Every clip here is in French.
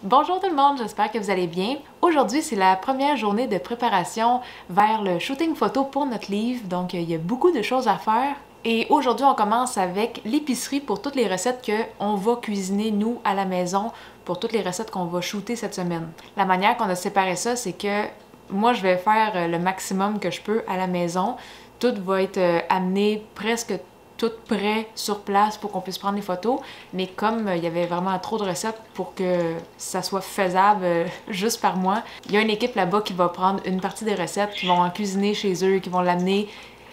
Bonjour tout le monde, j'espère que vous allez bien. Aujourd'hui, c'est la première journée de préparation vers le shooting photo pour notre livre, donc il y a beaucoup de choses à faire. Et aujourd'hui, on commence avec l'épicerie pour toutes les recettes qu'on va cuisiner nous à la maison pour toutes les recettes qu'on va shooter cette semaine. La manière qu'on a séparé ça, c'est que moi, je vais faire le maximum que je peux à la maison. Tout va être amené presque tout prêt sur place pour qu'on puisse prendre les photos, mais comme il y avait vraiment trop de recettes pour que ça soit faisable juste par moi, il y a une équipe là-bas qui va prendre une partie des recettes, qui vont en cuisiner chez eux, qui vont l'amener,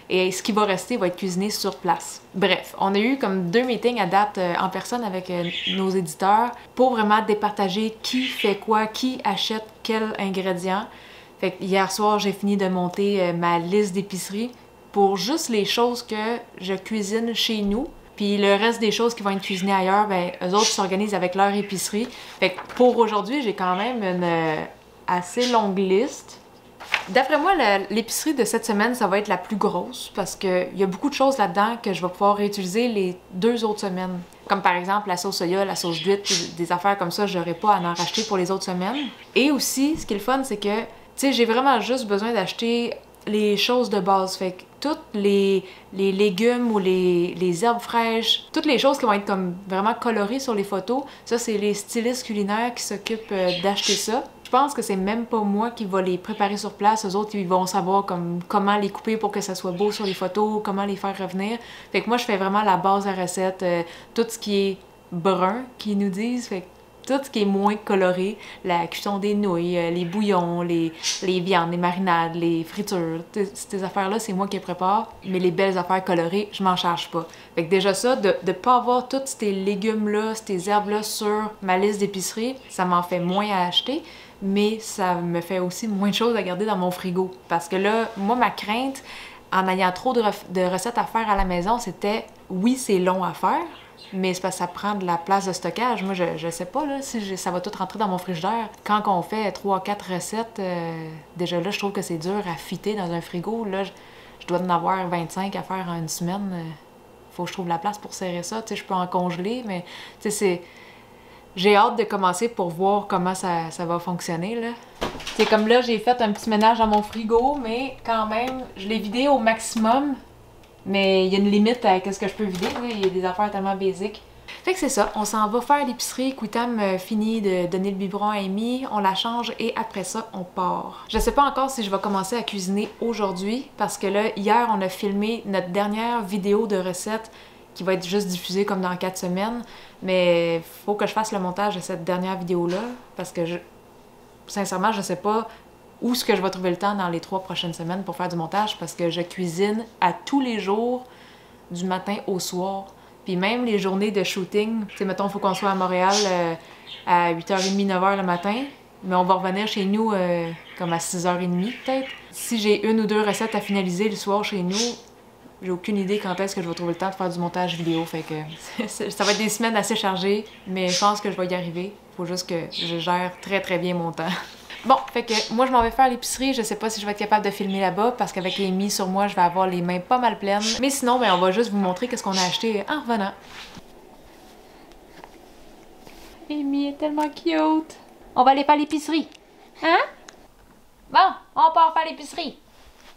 et ce qui va rester va être cuisiné sur place. Bref, on a eu comme 2 meetings à date en personne avec nos éditeurs pour vraiment départager qui fait quoi, qui achète quels ingrédients. Fait que hier soir, j'ai fini de monter ma liste d'épicerie pour juste les choses que je cuisine chez nous. Puis le reste des choses qui vont être cuisinées ailleurs, ben eux autres s'organisent avec leur épicerie. Fait que pour aujourd'hui, j'ai quand même une assez longue liste. D'après moi, l'épicerie de cette semaine, ça va être la plus grosse parce qu'il y a beaucoup de choses là-dedans que je vais pouvoir réutiliser les 2 autres semaines. Comme par exemple la sauce soya, la sauce d'huître, des affaires comme ça, j'aurais pas à en racheter pour les autres semaines. Et aussi, ce qui est le fun, c'est que, tu sais, j'ai vraiment juste besoin d'acheter les choses de base. Fait que toutes les légumes ou les herbes fraîches, toutes les choses qui vont être comme vraiment colorées sur les photos, ça c'est les stylistes culinaires qui s'occupent d'acheter ça. Je pense que c'est même pas moi qui va les préparer sur place, eux autres ils vont savoir comment les couper pour que ça soit beau sur les photos, comment les faire revenir. Fait que moi je fais vraiment la base de la recette, tout ce qui est brun qu'ils nous disent, fait que tout ce qui est moins coloré, la cuisson des nouilles, les bouillons, les viandes, les marinades, les fritures, ces affaires-là, c'est moi qui les prépare, mais les belles affaires colorées, je m'en charge pas. Fait que déjà ça, de pas avoir tous ces légumes-là, ces herbes-là sur ma liste d'épicerie, ça m'en fait moins à acheter, mais ça me fait aussi moins de choses à garder dans mon frigo. Parce que là, moi, ma crainte, en ayant trop de recettes à faire à la maison, c'était, oui, c'est long à faire, mais c'est parce que ça prend de la place de stockage. Moi, je sais pas là, si ça va tout rentrer dans mon frigidaire. Quand on fait 3-4 recettes, déjà là, je trouve que c'est dur à fitter dans un frigo. Là, je dois en avoir 25 à faire en une semaine. Faut que je trouve la place pour serrer ça. Tu sais, je peux en congeler, mais tu sais, c'est... J'ai hâte de commencer pour voir comment ça va fonctionner, là. C'est comme là, j'ai fait un petit ménage dans mon frigo, mais quand même, je l'ai vidé au maximum. Mais il y a une limite à ce que je peux vider, là. Il y a des affaires tellement basiques. Fait que c'est ça, on s'en va faire l'épicerie. Quitam finit de donner le biberon à Amy, on la change et après ça, on part. Je sais pas encore si je vais commencer à cuisiner aujourd'hui parce que là, hier, on a filmé notre dernière vidéo de recette qui va être juste diffusée comme dans 4 semaines. Mais faut que je fasse le montage de cette dernière vidéo-là parce que sincèrement, je sais pas où est-ce que je vais trouver le temps dans les 3 prochaines semaines pour faire du montage parce que je cuisine à tous les jours, du matin au soir. Puis même les journées de shooting, tu sais, mettons, il faut qu'on soit à Montréal à 8h30, 9h le matin, mais on va revenir chez nous comme à 6h30 peut-être. Si j'ai 1 ou 2 recettes à finaliser le soir chez nous, j'ai aucune idée quand est-ce que je vais trouver le temps de faire du montage vidéo, fait que ça va être des semaines assez chargées, mais je pense que je vais y arriver. Faut juste que je gère très très bien mon temps. Bon, fait que moi je m'en vais faire l'épicerie, je sais pas si je vais être capable de filmer là-bas parce qu'avec les mis sur moi, je vais avoir les mains pas mal pleines. Mais sinon, ben on va juste vous montrer qu'est-ce qu'on a acheté en revenant. Amy est tellement cute! On va aller faire l'épicerie! Hein? Bon, on part faire l'épicerie!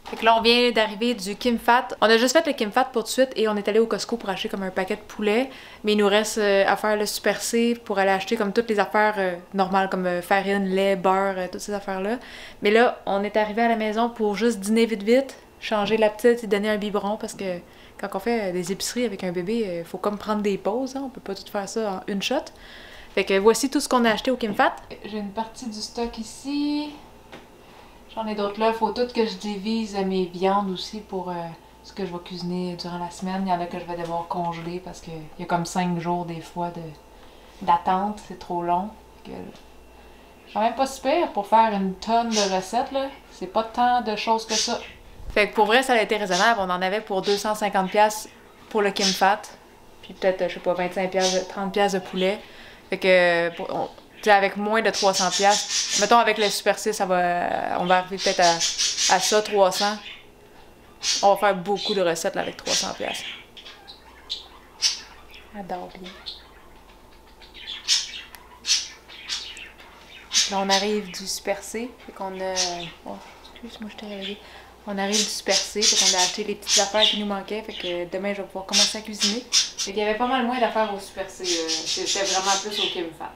Fait que là, on vient d'arriver du Kim Fat. On a juste fait le Kim Fat pour tout de suite et on est allé au Costco pour acheter comme un paquet de poulet. Mais il nous reste à faire le Super C pour aller acheter comme toutes les affaires normales comme farine, lait, beurre, toutes ces affaires-là. Mais là, on est arrivé à la maison pour juste dîner vite vite, changer la petite et donner un biberon parce que quand on fait des épiceries avec un bébé, il faut comme prendre des pauses, hein? On peut pas tout faire ça en une shot. Fait que voici tout ce qu'on a acheté au Kim Fat. J'ai une partie du stock ici. J'en ai d'autres là, faut tout que je divise mes viandes aussi pour ce que je vais cuisiner durant la semaine. Il y en a que je vais devoir congeler parce qu'il y a comme 5 jours des fois d'attente, c'est trop long. C'est quand même pas super pour faire une tonne de recettes là, c'est pas tant de choses que ça. Fait que pour vrai ça a été raisonnable, on en avait pour 250$ pour le Kim Fat, puis peut-être je sais pas 25$, 30$ de poulet. Fait que avec moins de 300$, mettons avec le Super C, on va arriver peut-être à ça, 300$. On va faire beaucoup de recettes là, avec 300$. Adore bien. Là, on arrive du Super C. Fait qu'on a... Oh, excuse-moi, je t'ai réveillée. On arrive du Super C. Fait qu'on a acheté les petites affaires qui nous manquaient. Fait que demain, je vais pouvoir commencer à cuisiner. Fait qu'il y avait pas mal moins d'affaires au Super C. C'était vraiment plus au Kim Fat.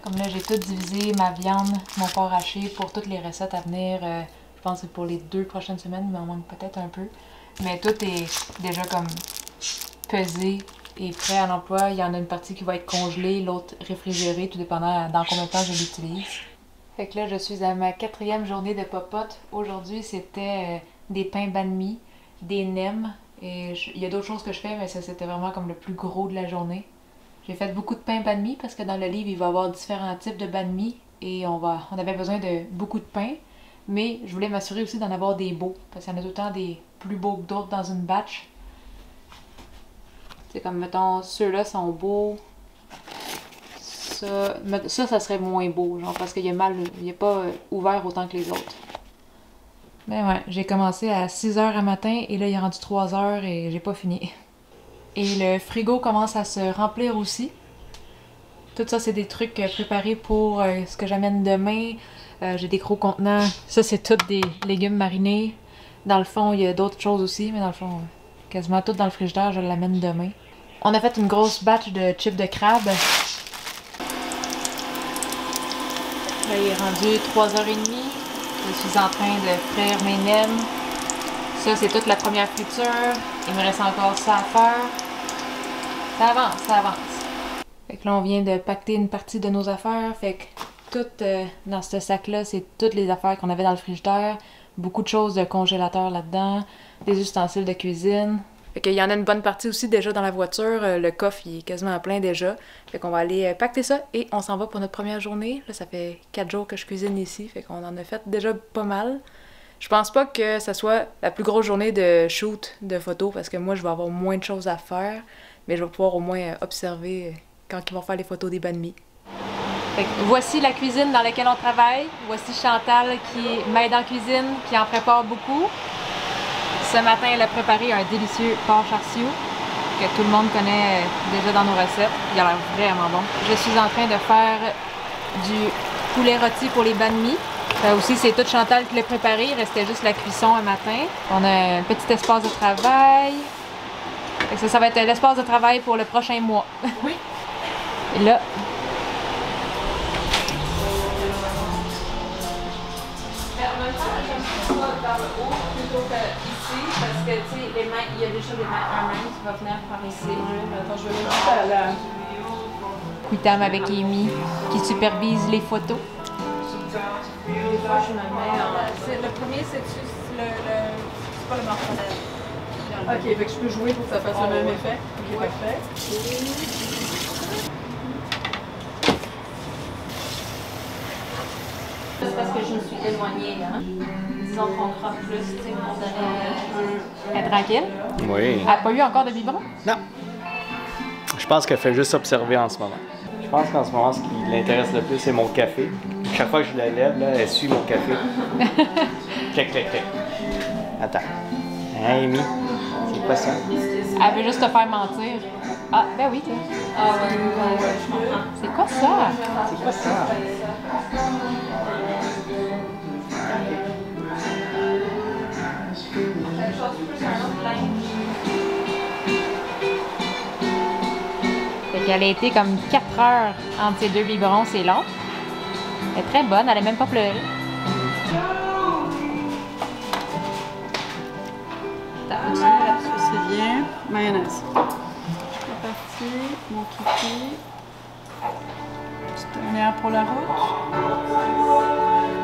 Comme là, j'ai tout divisé, ma viande, mon porc haché pour toutes les recettes à venir. Je pense que c'est pour les 2 prochaines semaines, mais il m'en manque peut-être un peu. Mais tout est déjà comme pesé et prêt à l'emploi. Il y en a une partie qui va être congelée, l'autre réfrigérée, tout dépendant dans combien de temps je l'utilise. Fait que là, je suis à ma 4e journée de popote. Aujourd'hui, c'était des pains banh mi, des nems. Et il y a d'autres choses que je fais, mais ça, c'était vraiment comme le plus gros de la journée. J'ai fait beaucoup de pain banh mi parce que dans le livre, il va y avoir différents types de banh mi et on avait besoin de beaucoup de pain. Mais je voulais m'assurer aussi d'en avoir des beaux parce qu'il y en a tout le temps des plus beaux que d'autres dans une batch. C'est comme, mettons, ceux-là sont beaux. Ça serait moins beau, genre, parce qu'il est pas ouvert autant que les autres. Ben ouais, j'ai commencé à 6h à matin et là, il est rendu 3h et j'ai pas fini. Et le frigo commence à se remplir aussi. Tout ça, c'est des trucs préparés pour ce que j'amène demain. J'ai des gros contenants. Ça, c'est tous des légumes marinés. Dans le fond, il y a d'autres choses aussi, mais dans le fond, quasiment tout dans le frigidaire, je l'amène demain. On a fait une grosse batch de chips de crabe. Là, il est rendu 3h30. Je suis en train de frire mes nems. Ça, c'est toute la première friture. Il me reste encore ça à faire. Ça avance, ça avance. Fait que là, on vient de pacter une partie de nos affaires. Fait que tout dans ce sac-là, c'est toutes les affaires qu'on avait dans le frigidaire. Beaucoup de choses de congélateur là-dedans. Des ustensiles de cuisine. Fait qu'il y en a une bonne partie aussi déjà dans la voiture. Le coffre, il est quasiment plein déjà. Fait qu'on va aller pacter ça et on s'en va pour notre première journée. Là, ça fait 4 jours que je cuisine ici. Fait qu'on en a fait déjà pas mal. Je pense pas que ça soit la plus grosse journée de shoot de photos parce que moi, je vais avoir moins de choses à faire. Mais je vais pouvoir au moins observer quand ils vont faire les photos des banh mi. Voici la cuisine dans laquelle on travaille. Voici Chantal qui m'aide en cuisine, qui en prépare beaucoup. Ce matin, elle a préparé un délicieux porc char siu que tout le monde connaît déjà dans nos recettes. Il a l'air vraiment bon. Je suis en train de faire du poulet rôti pour les banh mi. Ça aussi, c'est tout Chantal qui l'a préparé. Il restait juste la cuisson un matin. On a un petit espace de travail. Ça va être l'espace de travail pour le prochain mois. Oui. Et là... Par le haut plutôt qu'ici, parce que tu sais, les mains, il y a déjà un main qui va venir par ici. Attends, je vais mettre à la... Quitam avec Amy qui supervise les photos. Des fois, je me mets en... Le premier, c'est pas le morphonèse. Ok, fait que je peux jouer pour que ça fasse le même effet. Ok, parfait. C'est parce que je me suis éloignée, hein. Disons qu'on croque plus, tu sais, on donne... Elle est tranquille? Oui. Elle n'a pas eu encore de biberon? Non. Je pense qu'elle fait juste observer en ce moment. Je pense qu'en ce moment, ce qui l'intéresse le plus, c'est mon café. Chaque fois que je la lève, là, elle suit mon café. Clic, clic, clic. Attends. Hein, Amy? C'est quoi ça? Elle veut juste te faire mentir. Ah, ben oui, toi. Ah ouais, je comprends. C'est quoi ça? C'est quoi ça? Fait qu'elle a été comme 4 heures entre ces 2 biberons, c'est long. Elle est très bonne, elle a même pas pleuré. C'est bien. Mayonnaise. C'est parti. Mon kiki. Petite lumière pour la route.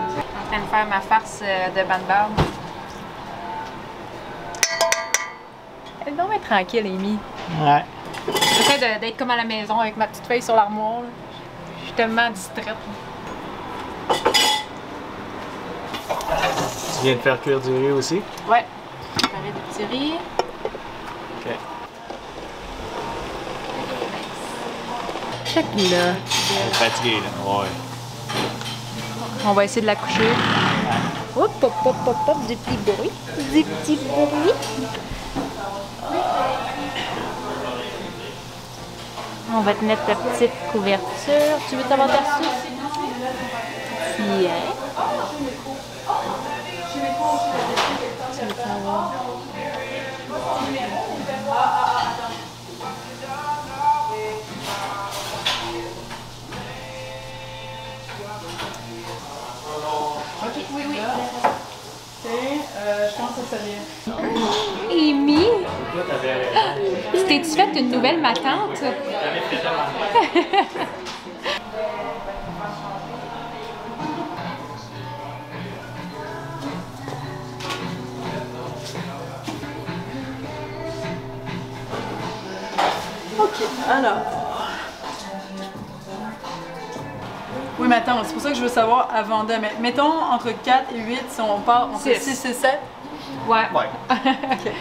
Je suis en train de faire ma farce de banbarbe. Elle est donc bien tranquille, Amy. Ouais. J'essaie d'être comme à la maison avec ma petite feuille sur l'armoire. Je suis tellement distraite. Tu viens de faire cuire du riz aussi? Ouais. J'ai préparé des petits riz. OK. Check là. Elle est fatiguée, là. Ouais. On va essayer de la coucher. Hop, hop, hop, hop, hop, des petits bruits. Des petits bruits. On va te mettre ta petite couverture. Tu veux t'avoir ta soupe? Bien. Tu veux savoir? Ok, oui, oui. Ok, je pense que ça vient. Amy, t'es-tu fait une nouvelle ma tante? Ok, alors. Oui, mais attends, c'est pour ça que je veux savoir avant de. Mettons entre 4 et 8, si on part entre 6 et 7. Ouais. Ouais. Ok.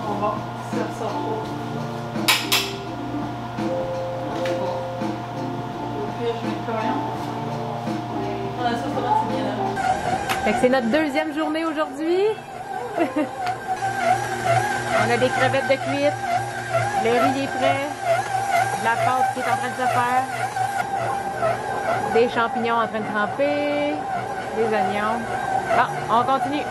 On va si ça ressort trop. Au pire, je vais être coréen. On a ça, c'est bien là. Fait que c'est notre deuxième journée aujourd'hui. On a des crevettes de cuite, le riz est prêt, la pâte qui est en train de se faire, des champignons en train de tremper, des oignons. Bon, on continue.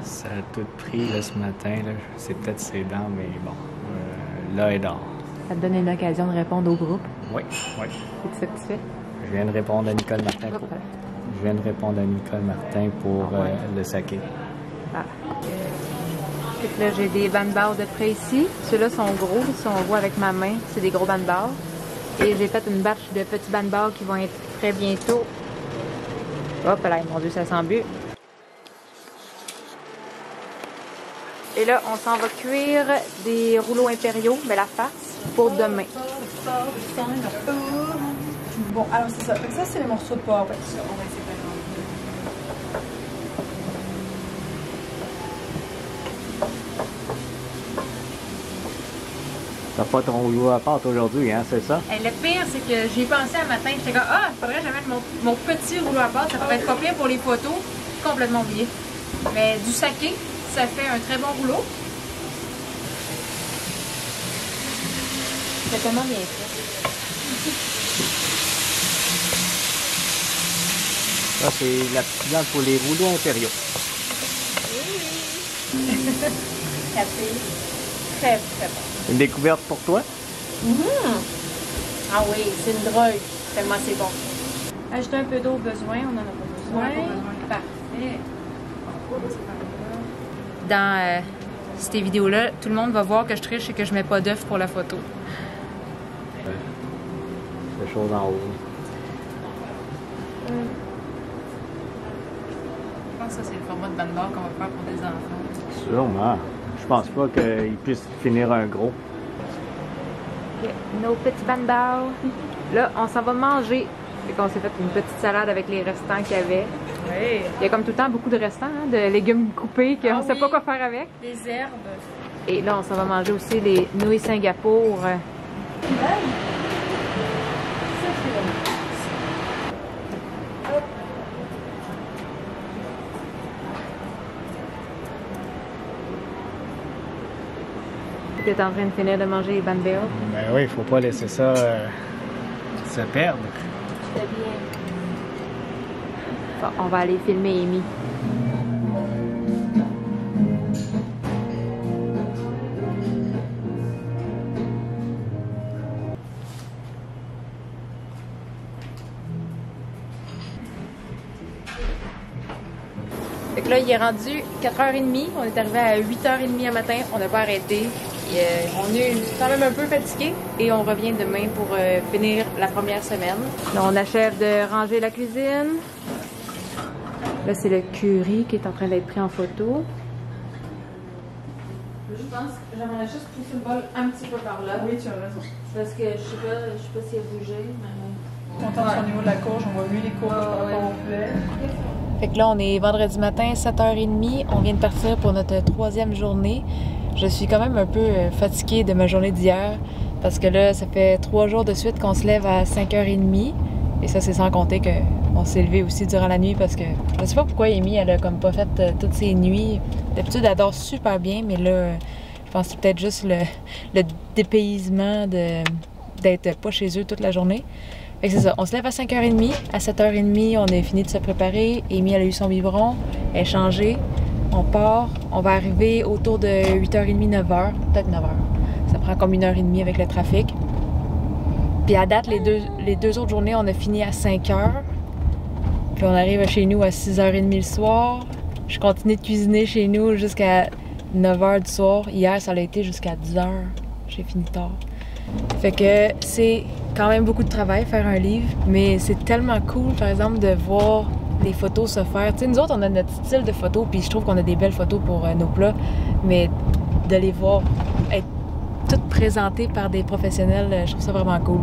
Ça a tout pris là, ce matin. Là. C'est peut-être ses dents, mais bon. Là, elle est dehors. Ça te donne une occasion de répondre au groupe. Oui, oui. C'est ça que tu fais? Je viens de répondre à Nicole Martin. Hop. Je viens de répondre à Nicole Martin pour le saké. Ah. Fait que là, j'ai des bandbars de près ici. Ceux-là sont gros, si on voit avec ma main, c'est des gros bandbars. Et j'ai fait une batch de petits bandbars qui vont être prêts bientôt. Hop là, mon Dieu, ça sent but. Et là, on s'en va cuire des rouleaux impériaux, mais la face, pour demain. Bon, alors c'est ça. Fait que ça, c'est les morceaux de porc. Ouais, ça, on va essayer de T'as pas ton rouleau à pâte aujourd'hui, hein, c'est ça? Et le pire, c'est que j'y ai pensé un matin. J'étais comme, ah, il faudrait que je mette mon petit rouleau à pâte. Ça pourrait être pas pire pour les photos. Complètement oublié. Mais du saké, ça fait un très bon rouleau. C'est tellement bien fait. Ça, c'est la petite viande pour les rouleaux impériaux. Café. Très, très bon. Une découverte pour toi? Ah oui, c'est une drogue. Tellement c'est bon. Ajouter un peu d'eau au besoin, on en a pas besoin. Parfait. Dans ces vidéos-là, tout le monde va voir que je triche et que je mets pas d'œuf pour la photo. C'est chose en haut. Je pense que ça, c'est le format de bandbar qu'on va faire pour des enfants. Sûrement. Je pense pas qu'ils puissent finir un gros. Okay. Nos petits bandbars. Là, on s'en va manger. Fait qu'on s'est fait une petite salade avec les restants qu'il y avait. Oui. Il y a comme tout le temps beaucoup de restants, hein, de légumes coupés qu'on ne sait pas quoi faire avec. Des herbes. Et là, on s'en va manger aussi les nouilles Singapour. Tu es en train de finir de manger les bandbars. Ben oui, il faut pas laisser ça se perdre. Très bien. Bon, on va aller filmer Amy. Fait que là, il est rendu 4h30. On est arrivé à 8h30 le matin. On n'a pas arrêté. On est quand même un peu fatigué et on revient demain pour finir la première semaine. Là, on achève de ranger la cuisine. Là, c'est le curry qui est en train d'être pris en photo. Je pense que j'aimerais juste pousser le bol un petit peu par là. Oui, tu as raison. Parce que je sais pas s'il a bougé. Mais... Contente au niveau de la courge, on voit mieux les courges par rapport au poulet. Fait que là, on est vendredi matin, 7h30. On vient de partir pour notre 3e journée. Je suis quand même un peu fatiguée de ma journée d'hier. Parce que là, ça fait 3 jours de suite qu'on se lève à 5h30. Et ça, c'est sans compter qu'on s'est levé aussi durant la nuit parce que je sais pas pourquoi Amy, elle a comme pas fait toutes ses nuits. D'habitude, elle dort super bien, mais là, je pense que c'est peut-être juste le dépaysement d'être pas chez eux toute la journée. Fait que c'est ça, on se lève à 5h30. À 7h30, on a fini de se préparer. Amy, elle a eu son biberon, elle est changée. On part, on va arriver autour de 8h30, 9h, peut-être 9h. Ça prend comme 1h30 avec le trafic. Puis à date, les deux autres journées, on a fini à 5h. Puis on arrive chez nous à 6h30 le soir. Je continue de cuisiner chez nous jusqu'à 9h du soir. Hier, ça a été jusqu'à 10h. J'ai fini tard. Fait que c'est quand même beaucoup de travail faire un livre, mais c'est tellement cool, par exemple, de voir les photos se faire. Tu sais, nous autres, on a notre style de photos, puis je trouve qu'on a des belles photos pour nos plats, mais de les voir être toutes présentées par des professionnels, je trouve ça vraiment cool.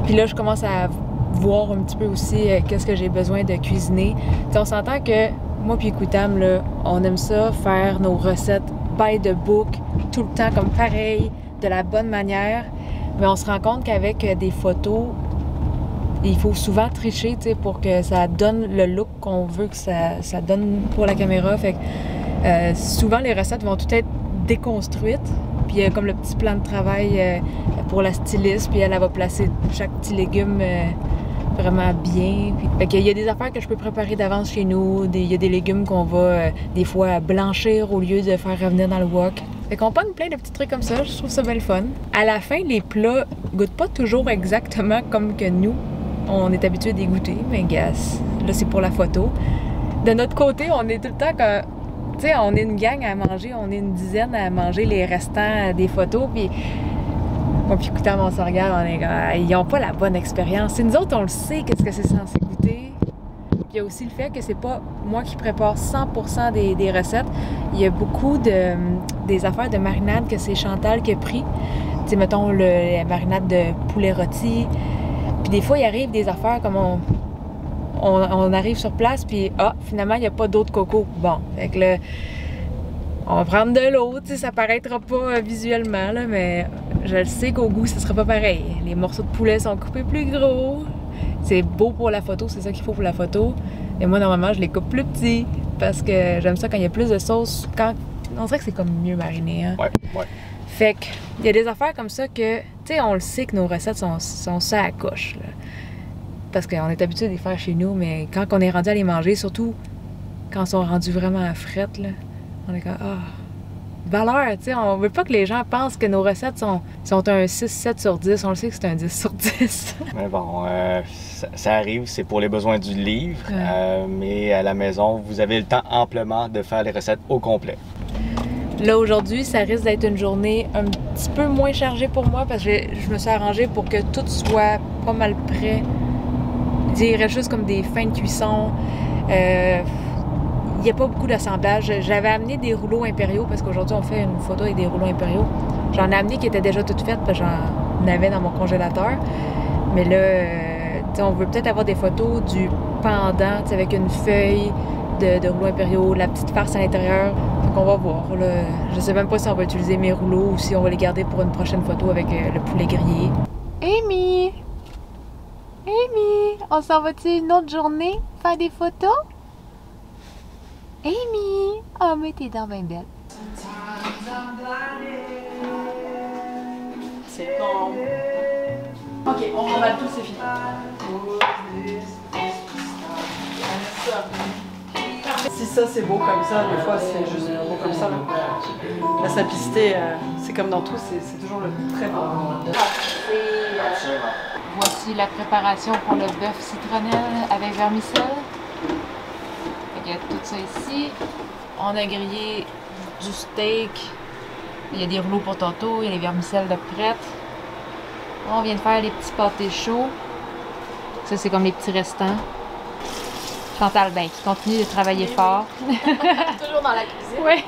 Puis là, je commence à voir un petit peu aussi qu'est-ce que j'ai besoin de cuisiner. Tu sais, on s'entend que moi puis Koutam, là, on aime ça, faire nos recettes by the book, tout le temps comme pareil, de la bonne manière, mais on se rend compte qu'avec des photos, il faut souvent tricher, tu sais, pour que ça donne le look qu'on veut que ça donne pour la caméra. Fait que souvent, les recettes vont toutes être déconstruites, puis il y a comme le petit plan de travail pour la styliste, puis elle va placer chaque petit légume vraiment bien. Puis, fait qu'il y a des affaires que je peux préparer d'avance chez nous, il y a des légumes qu'on va des fois blanchir au lieu de faire revenir dans le wok. Fait qu'on pogne plein de petits trucs comme ça, je trouve ça bien le fun. À la fin, les plats goûtent pas toujours exactement comme que nous, on est habitué d'y goûter, mais guess, là c'est pour la photo. De notre côté, on est tout le temps comme, tu sais, on est une gang à manger, on est une dizaine à manger les restants des photos, puis moi puis Koutam, on se regarde, on est comme, ils ont pas la bonne expérience. C'est nous autres, on le sait, qu'est-ce que c'est censé goûter. Puis il y a aussi le fait que c'est pas moi qui prépare 100% des recettes. Il y a beaucoup des affaires de marinade que c'est Chantal qui a pris. Tu sais, mettons la marinade de poulet rôti. Puis des fois, il arrive des affaires comme on arrive sur place, puis finalement, il n'y a pas d'eau de coco. Bon, fait que là, on va prendre de l'eau, tu sais, ça paraîtra pas visuellement, là, mais je le sais qu'au goût, ça sera pas pareil. Les morceaux de poulet sont coupés plus gros. C'est beau pour la photo, c'est ça qu'il faut pour la photo. Et moi, normalement, je les coupe plus petits parce que j'aime ça quand il y a plus de sauce. On dirait que c'est comme mieux mariné, hein? Ouais. Fait que, il y a des affaires comme ça que, tu sais, on le sait que nos recettes sont ça à coche, là. Parce qu'on est habitué de les faire chez nous, mais quand on est rendu à les manger, surtout quand ils sont rendus vraiment à frette, là, on est comme, valeur, tu sais, on veut pas que les gens pensent que nos recettes sont un 6-7 sur 10. On le sait que c'est un 10 sur 10. Mais bon, ça arrive, c'est pour les besoins du livre. Ouais. Mais à la maison, vous avez le temps amplement de faire les recettes au complet. Là, aujourd'hui, ça risque d'être une journée un petit peu moins chargée pour moi parce que je me suis arrangée pour que tout soit pas mal prêt. Il reste juste comme des fins de cuisson. Il n'y a pas beaucoup d'assemblage. J'avais amené des rouleaux impériaux parce qu'aujourd'hui, on fait une photo avec des rouleaux impériaux. J'en ai amené qui étaient déjà toutes faites parce que j'en avais dans mon congélateur. Mais là, on veut peut-être avoir des photos du pendant, avec une feuille de rouleaux impériaux, la petite farce à l'intérieur. Donc on va voir. Là. Je sais même pas si on va utiliser mes rouleaux ou si on va les garder pour une prochaine photo avec le poulet grillé. Amy! Amy! On s'en va-tu une autre journée faire des photos? Amy! Oh, mais t'es dans bien belle. C'est bon. Ok, on remballe tout, c'est fini. Si ça c'est beau comme ça, des fois c'est juste beau comme ça. Là. La simplicité, c'est comme dans tout, c'est toujours le très bon. Voici la préparation pour le bœuf citronnelle avec vermicelle. Il y a tout ça ici. On a grillé du steak. Il y a des rouleaux pour tantôt. Il y a les vermicelles de prête. On vient de faire les petits pâtés chauds. Ça, c'est comme les petits restants. Chantal, ben, qui continue de travailler fort. Toujours dans la cuisine. Oui.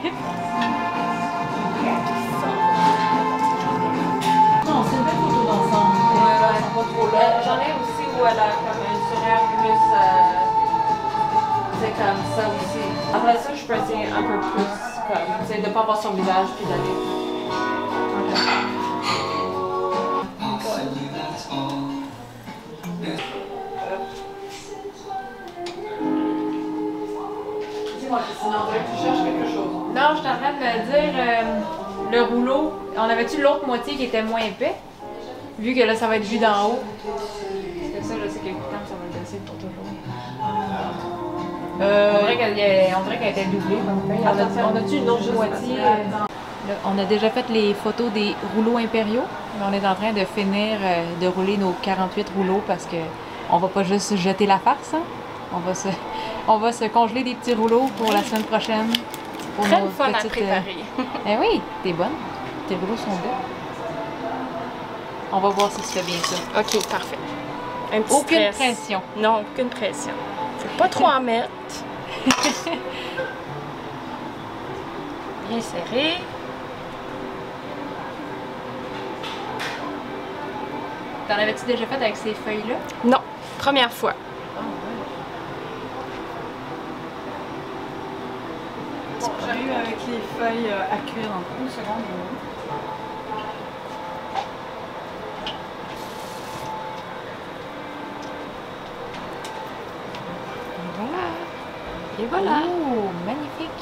Non, c'est une belle photo d'ensemble. Ouais. Pas trop là. J'en ai aussi où elle a comme une sourire plus. C'est comme ça aussi. Après ça, je peux essayer un peu plus, comme, tu sais, de pas voir son visage puis d'aller. On dirait que tu cherches quelque chose. Non, je suis en train de me dire, le rouleau, on avait-tu l'autre moitié qui était moins épais? Vu que là, ça va être vu d'en haut. C'est ça, je sais que le temps, ça va le laisser pour toujours. On dirait qu'elle était doublée. On a-tu une autre moitié? Là, on a déjà fait les photos des rouleaux impériaux, mais on est en train de finir de rouler nos 48 rouleaux parce que on va pas juste jeter la farce. Hein? On va se congeler des petits rouleaux pour la semaine prochaine. Pour Très nos fun à petites, préparer. Eh oui, t'es bonne. Tes rouleaux sont beaux. On va voir si tu fais bien ça. Ok, parfait. Un petit Aucune stress. pression. Non, aucune pression. Faut pas trop en mettre. Bien serré. T'en avais-tu déjà fait avec ces feuilles-là? Non, première fois. Bon, j'arrive avec les feuilles à cuire dans une seconde. Et voilà. Oh, magnifique.